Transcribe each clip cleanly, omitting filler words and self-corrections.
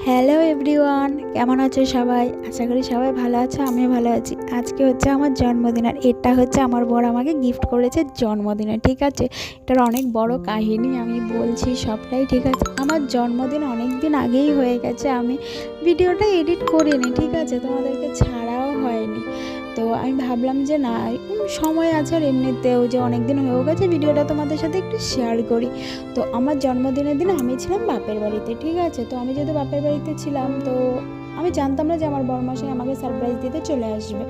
Hello everyone, কেমন আছো সবাই? আশা করি সবাই ভালো আছো, আমিও ভালো আছি। আজকে হচ্ছে আমার জন্মদিন, আর এটা হচ্ছে আমার বর আমাকে গিফট করেছে জন্মদিনে, ঠিক আছে? এটার অনেক বড় কাহিনী আমি বলছি সবটাই, ঠিক আছে? আমার জন্মদিন অনেক দিন আগেই হয়ে গেছে, আমি ভিডিওটা এডিট করিনি, ঠিক আছে? তোমাদেরকে ছাড়াও হয়নি। তো আমি ভাবলাম যে না, সময় আছে, আর এমনিতেও যে অনেক দিন হয়েও গেছে, ভিডিওটা তোমাদের সাথে একটু শেয়ার করি। তো আমার জন্মদিনের দিন আমি ছিলাম বাপের বাড়িতে, ঠিক আছে? তো আমি যেহেতু বাপের বাড়িতে ছিলাম, তো আমি জানতাম না যে আমার বড়মশাই আমাকে সারপ্রাইজ দিতে চলে আসবে,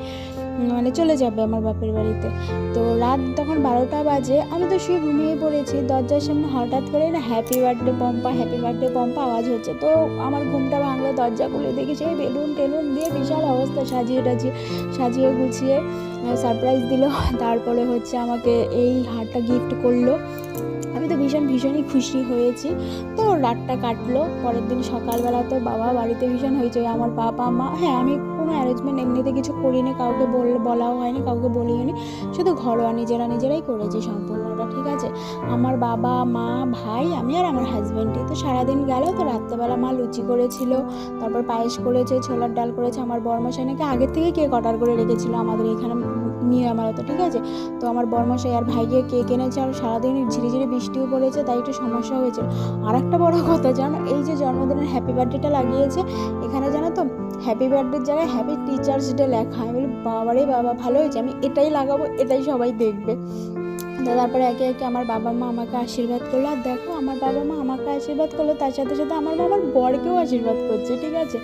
মানে চলে যাবে আমার বাপের বাড়িতে। তো রাত তখন 12টা বাজে, আমি তো শুয়ে ঘুমিয়ে পড়েছি। দরজার সামনে হঠাৎ করে না happy birthday Pampa, happy birthday Pampa আওয়াজ হচ্ছে। তো আমার ঘুমটা ভাঙলো, দরজা খুলে দেখি সেই বেলুন টেলুন দিয়ে বিশাল অবস্থা, সাজিয়ে গুছিয়ে সারপ্রাইজ দিল। তারপরে হচ্ছে আমাকে এই হারটা গিফট করলো। আমি তো ভীষণই খুশি হয়েছি। তো রাতটা কাটলো। পরের দিন সকালবেলা তো বাবা বাড়িতে ভীষণ হয়েছে, আমার বাবা মা, হ্যাঁ আমি কোনো অ্যারেঞ্জমেন্ট এমনিতে কিছু করিনি, কাউকে বলাও হয়নি, কাউকে বলিওনি, শুধু ঘরোয়া নিজেরাই করেছি সম্পূর্ণটা, ঠিক আছে? আমার বাবা মা ভাই আমি আর আমার হাজব্যান্ডই। তো সারাদিন গেল। তো রাত্রেবেলা মা লুচি করেছিল, তারপর পায়েস করেছে, ছোলার ডাল করেছে। আমার বরমশাই নাকি আগের থেকে কেক অর্ডার করে রেখেছিল আমাদের এখানে নিয়ে আমার, তো ঠিক আছে? তো আমার বরমশাই আর ভাইকে কেক এনেছে, আর সারাদিন ঝিরিঝিরি বৃষ্টিও পড়েছে, তাই একটু সমস্যা হয়েছিল। আর একটা বড় কথা জানো, এই যে জন্মদিনের হ্যাপি বার্থডেটা লাগিয়েছে এখানে, জানো তো, হ্যাপি বার্থডের জায়গায় হ্যাপি টিচার্স ডে লেখা। আমি বলি বাবারে বাবা, ভালো হয়েছে, আমি এটাই লাগাবো, এটাই সবাই দেখবে। তো তারপরে একে একে আমার বাবা মা আমাকে আশীর্বাদ করলো। আর দেখো, আমার বাবা মা আমাকে আশীর্বাদ করলো, তার সাথে সাথে আমার মা আমার বরকেও আশীর্বাদ করছে, ঠিক আছে?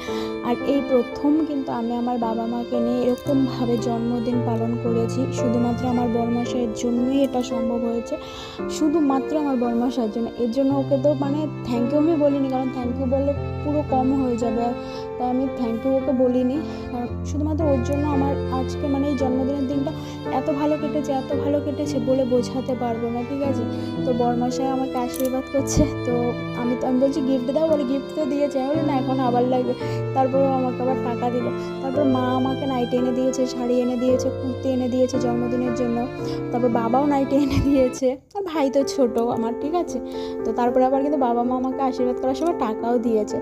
আর এই প্রথম কিন্তু আমি আমার বাবা মাকে নিয়ে এরকমভাবে জন্মদিন পালন করেছি। শুধুমাত্র আমার বরমশাইয়ের জন্যই এটা সম্ভব হয়েছে, শুধুমাত্র আমার বরমশাইয়ের জন্য। এর জন্য ওকে তো মানে থ্যাংক ইউ আমি বলিনি, কারণ থ্যাংক ইউ বললে পুরো কম হয়ে যাবে, তাই আমি থ্যাংক ইউ ওকে বলিনি। কারণ শুধুমাত্র ওর জন্য আমার আজকে মানে এই জন্মদিনের দিনটা এত ভালো কেটেছে বলে বোঝাতে পারবো না, ঠিক আছে? তো বরমশাই আমাকে আশীর্বাদ করছে। তো আমি বলছি গিফট দাও, বলে গিফট তো দিয়েছে। আমি বলি না, এখন আবার লাগবে। তারপরও আমাকে আবার টাকা দিল। তারপর মা আমাকে নাইটি এনে দিয়েছে, শাড়ি এনে দিয়েছে, কুর্তি এনে দিয়েছে জন্মদিনের জন্য। তারপর বাবাও নাইটি এনে দিয়েছে, আর ভাই তো ছোট আমার, ঠিক আছে? তো তারপরে আবার কিন্তু বাবা মা আমাকে আশীর্বাদ করার সময় টাকাও দিয়েছে।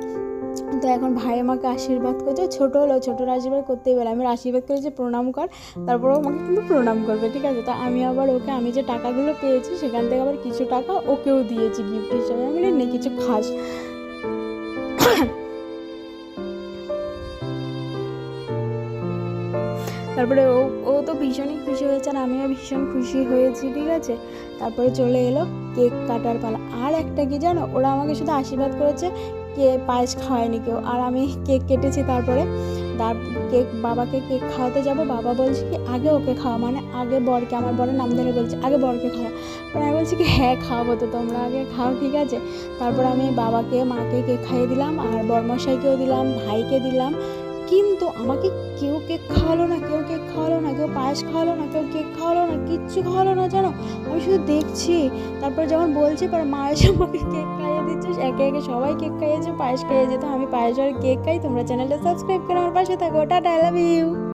তো এখন ভাই আমাকে আশীর্বাদ করছে, ছোটো হলো, ছোটোর আশীর্বাদ করতেই বলে। আমি আশীর্বাদ করেছি প্রণাম কর, তারপরেও আমাকে কিন্তু প্রণাম করবে, ঠিক আছে? তো আমি আবার ওকে, আমি যে টাকাগুলো পেয়েছি সেখান থেকে আবার কিছু টাকা ওকেও দিয়েছি গিফট হিসাবে। আমি বলি নে কিছু খাস। তারপরে ও তো ভীষণই খুশি হয়েছে, আর আমিও ভীষণ খুশি হয়েছি, ঠিক আছে? তারপরে চলে এলো কেক কাটার পালা। আর একটা কি জানো, ওরা আমাকে শুধু আশীর্বাদ করেছে, পায়েস খাওয়ায়নি কেউ। আর আমি কেক কেটেছি। তারপরে কেক, বাবাকে কেক খাওয়াতে যাব। বাবা বলছে কি আগে ওকে খাওয়া, মানে আগে বরকে, আমার বরের নাম ধরে বলছে আগে বরকে খাওয়া। পরে আমি বলছি কি হ্যাঁ খাওয়াবো, তো তোমরা আগে খাও, ঠিক আছে? তারপর আমি বাবাকে মাকে কেক খাইয়ে দিলাম, আর বরমশাইকেও দিলাম, ভাইকে দিলাম। কিন্তু আমাকে কেউ কেক খাওয়ালো না, কেউ পায়েস খাওয়ালো না, কেউ কেক খাওয়ালো না, কিচ্ছু খাওয়ালো না, জানো? আমি শুধু দেখছি। তারপর যখন বলছি, পরে মা এসে আমাকে কেক খাইয়ে দিচ্ছে, একে একে সবাই কেক খাইয়েছে, পায়েস খাইয়েছে। তো আমি পায়েস আর কেক খাই। তোমরা চ্যানেলটা সাবস্ক্রাইব করে আমার পাশে থাকো। Tata, I love you.